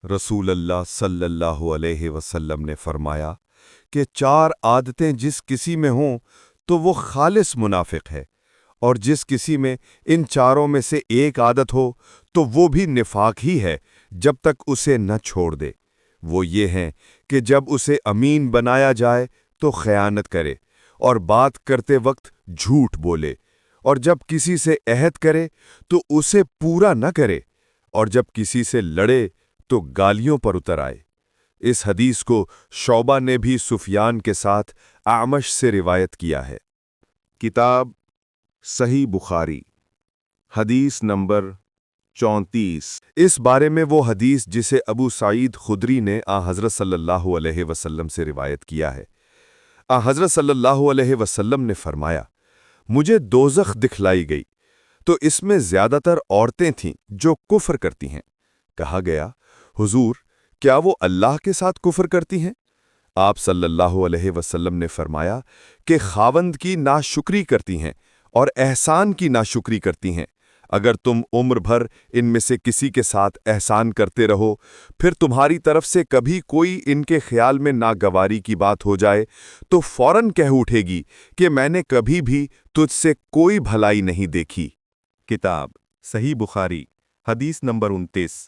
رسول اللہ صلی اللہ علیہ وسلم نے فرمایا کہ 4 عادتیں جس کسی میں ہوں تو وہ خالص منافق ہے، اور جس کسی میں ان چاروں میں سے ایک عادت ہو تو وہ بھی نفاق ہی ہے جب تک اسے نہ چھوڑ دے۔ وہ یہ ہیں کہ جب اسے امین بنایا جائے تو خیانت کرے، اور بات کرتے وقت جھوٹ بولے، اور جب کسی سے عہد کرے تو اسے پورا نہ کرے، اور جب کسی سے لڑے تو گالیوں پر اتر آئے۔ اس حدیث کو شعبہ نے بھی سفیان کے ساتھ اعمش سے روایت کیا ہے۔ کتاب صحیح بخاری، حدیث نمبر 34۔ اس بارے میں وہ حدیث جسے ابو سعید خدری نے حضرت صلی اللہ علیہ وسلم سے روایت کیا ہے۔ حضرت صلی اللہ علیہ وسلم نے فرمایا، مجھے دوزخ دکھلائی گئی تو اس میں زیادہ تر عورتیں تھیں جو کفر کرتی ہیں۔ کہا گیا، حضور، کیا وہ اللہ کے ساتھ کفر کرتی ہیں؟ آپ صلی اللہ علیہ وسلم نے فرمایا کہ خاوند کی ناشکری کرتی ہیں اور احسان کی ناشکری کرتی ہیں۔ اگر تم عمر بھر ان میں سے کسی کے ساتھ احسان کرتے رہو، پھر تمہاری طرف سے کبھی کوئی ان کے خیال میں ناگواری کی بات ہو جائے تو فوراً کہہ اٹھے گی کہ میں نے کبھی بھی تجھ سے کوئی بھلائی نہیں دیکھی۔ کتاب صحیح بخاری، حدیث نمبر 29۔